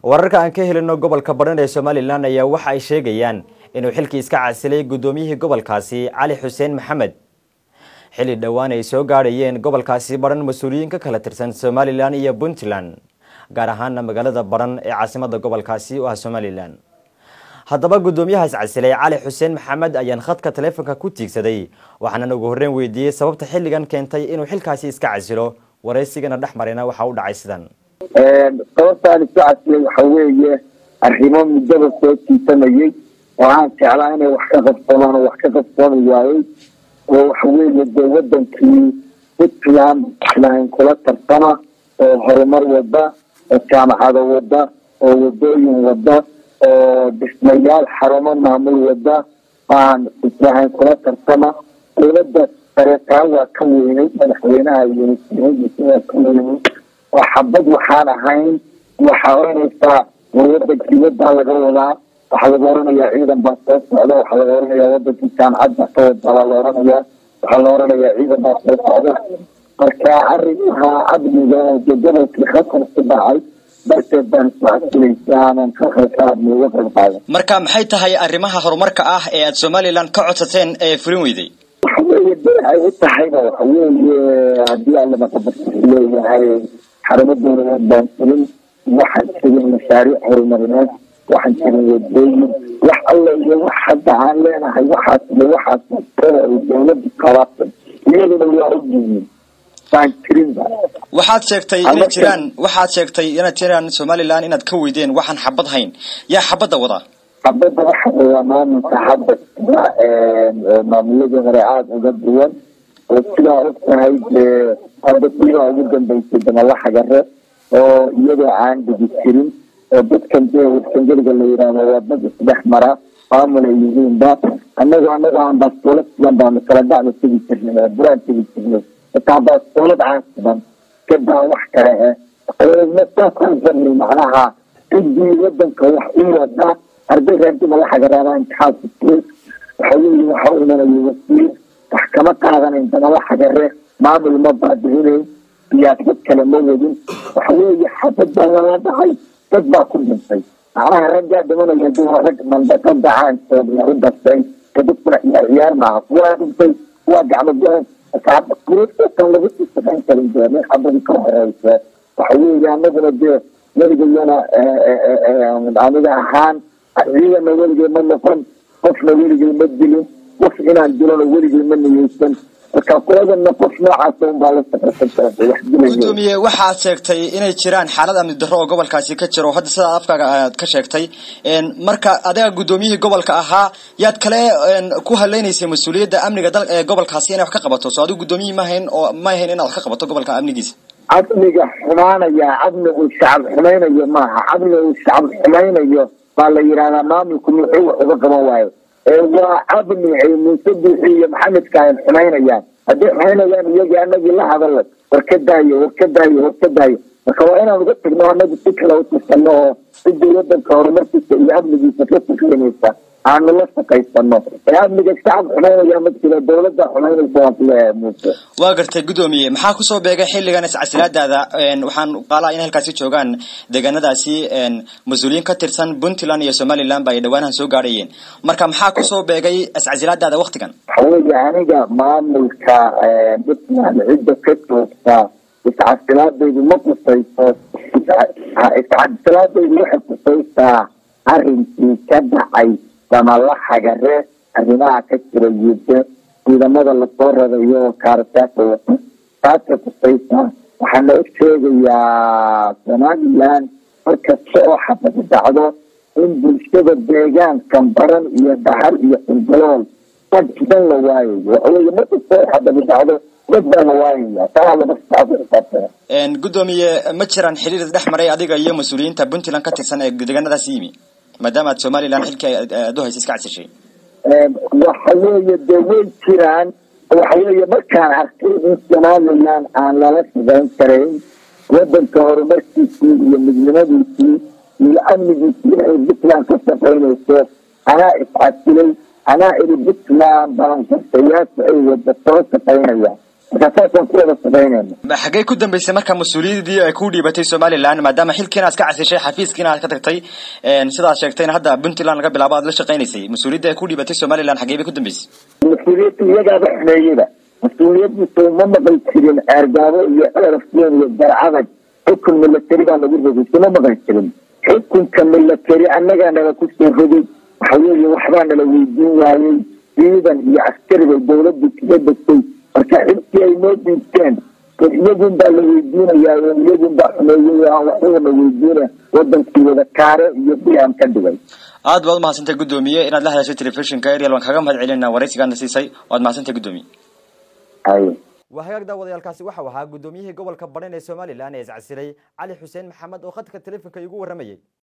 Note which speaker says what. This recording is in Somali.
Speaker 1: wararka aan ka helino gobolka Badhan ee Somaliland ayaa waxa ay sheegayaan inuu xilkii iska casilay gudoomiyihii gobolkaasi Cali Xuseen Maxamed xilli dhawaan ay soo gaarayeen gobolkaasi Badhan mas'uuliyiin ka kala tirsan Somaliland iyo Puntland gaar ahaan magaalada Badhan ee caasimadda gobolkaasi oo ah Somaliland. haddaba gudoomiyaha casilay Cali Xuseen Maxamed ayaan khadka telefoonka ku tiigsaday waxaana ugu horreyn weydiiyay sababta xilligan keentay inuu xilkaasi iska casilo wareysigana dhaxmarina waxa uu dhacay sidan.
Speaker 2: sababtaan iska casilay waxa weeye arrimo muddo soo tiisanayay oo aan jeclaa inay wax ka qabsadaan oo wax ka qabsan waayay oo waxa weeye wadankii Puntland laan kula tartama oo horumar wada oo jaamacado wada oo wadooyin wada oo dhismayaal xarumo maamul wada aan islahayn kula tartama dowladda saraakiil waa ka weynay madaxweynaha iyo madaxweynaha ka weynay وحبض وحنا هين وحاولنا ورد كيودا لجولا وحلورنا يا عيدا بس على وحلورنا يا ود كان عدنا صوت على لورنا وحلورنا يا عيدا بس على مركا عرفها عبد جدنا في خطر السباعي بس بان ساعتين كان وقت هذا
Speaker 1: مركا maxay tahay arrimaha horumarka ah ee aad Somaliland ka codsateen ee furin weyday
Speaker 2: ay tahay hadii alla ma qabto حرمتنا بانسلين واحد كذا مشاريع هرمونات واحد كذا ودين واحد الله واحد علينا هي واحد الدولة بقرارات يلي ما يعجبني فانكرين
Speaker 1: waxaad sheegtay inaad jiraan Somaliland inaad ka weydeen waxaan xabad hayn yaa xabada wada
Speaker 2: xabada waxa waa mutaxabad maamulada raacad uga duwan وكذا هاي هذا كله جدا بيصير الله حجره ويجي عند بيصيرين بس كان اللي يرانا وبس صباح مرة عامل يجين ده أنا عن بطولة لما مثلا ده تيجي تجينا بران تيجي تجينا تعب بطولة عن كده وحكة نتاكل زمني معناها تجي جدا كوحيرة ده أرجع عند الله حجره أنا انتحاس حاول من الوسيل محكمة هذا انت ما حجره معمل المبادئ هنا بياخد كلمه وحوي حسب ده ضعي تتبع كل شيء على رجع دمنا يدور رجع من ده تبع عن يرد الشيء تدخل عيال مع فؤاد في وجع مجان تعب كل كان لو تستطيع كلمه حضر كهرباء وحوي يا مثلا ده نرجع لنا من عاملها حان هي ما نرجع من نفهم قفل نرجع نبدله وفي هنا عندنا ورقة مني يسن كقولنا نقص نوعاتهم
Speaker 1: gudoomiye waxaad sheegtay inay jiraan xaalad amni darro oo gobolkaasi ka jiro hadda sida afkaaga aad ka sheegtay marka adiga gudoomiyihii gobolka ahaa yaad kale ku haleynaysa mas'uuliyadda amniga dalka ee gobolkaasi inay wax ka qabato soo adigu gudoomiyihii ma ahayn inaad wax ka qabato gobolka amnigiisa
Speaker 2: amniga xumaanaya amnigu shacab xumaynayo maaha amnigu shacab xumaynayo baa la yiraahdaa maamulku wuxuu uga qaban waayo وعبني المسبحي محمد كان حمينيان هدي حمينيان يجي النبي الله هذا وكداي فكوانا وقت انه النبي فكره وتستنوه بدي يبدا كورمرتي اللي قبل دي فكرت كلمه عن الله سقيتنا يا ابني الشعب حمينيان مثل الدوله ده حمينيان موسى
Speaker 1: waagartay gudoomiye maxaa ku soo beegay xilligan iscasilaadaada waxaan qaalaa in halkaasi joogan deegaanadaasi mas'uuliyiin ka tirsan Puntland iyo Somaliland bay dhawaan soo gaarayeen marka maxaa ku soo beegay iscasilaadaada waqtigan
Speaker 2: xawaaye aniga maamulka Puntland cidda ka joogta iscasilaadaydu ma qusayso iscasilaadaydu waxay qusaysaa arrinkii ka dhacay sama la xagare arrimaha ka jira ciidamada la soo radayo kaartaaka taasi qusaysa waxaana u sheegayaa Somaliland markasta oo xabad dhacdo in bulshada deegaankan Badhan iyo Dahar iyo Qulqulol dadkan la waayo oo markasta oo xabad dhacdo dadban la waayo taala bas
Speaker 1: gudoomiye ma jiraan xiriir dhex maray adiga iyo mas'uuliyiinta Puntland ka tirsan ee deegaanadaasi yimi maadaama Somaliland xilkii aad hayso iska casishay
Speaker 2: وحوالي دوين كيران وحوالي مركان عرقين Somaliland aan lala sidan kareyn wadanka horumarkiisa iyo midnimadiisa iyo amnigiisa ay Puntland ka shaqeynayso ana iscasilay ana Puntland baan ka sayaaso ay wada soo shaqeynaya markaasaan ku wada shaqaynayna.
Speaker 1: ma xagee ku dambeysay marka mas'uuliyadii ay ku dhiibatay Somaliland maadaama xilkiina aad ka casishay xafiiskiina aad ka tagtay sidaas sheegtayna hadda Puntland laga bilaabo aad la shaqaynaysay mas'uuliyadii ay ku dhiibatay Somaliland xagee bay ku dambeysay
Speaker 2: mas'uuliyadda iyagaaba xumeeyada mas'uuliyaddu ma maqal jirin aargaabo iyo arafteen iyo garcad xukun military baa lagu rogay ma maqal jirin xukunka military annaga naga ku soo rogay waxa weeye waxbaa nala weydiin waayay ciidan iyo askariga dowladda kaga degtay marka xilkii ay noo dhiibteen iyagun baa la weydiinayaa iyagun baa xumeeyay waxba la weydiinaya wadankii wada kaare iyo biyaan ka dhigay
Speaker 1: aad baad mahadsantahay gudoomiye inaad la hadashay telefishinka Ariel waan kaga mahad celinaa wareysigaana siisay waad mahadsantahay gudoomiye وهاك داود يالكاسي waxa waxa gudoomiyihii gobolka Badhan ee Somaliland ee iscasilay Cali Xuseen Maxamed oo khadka telefoonka igu waramayay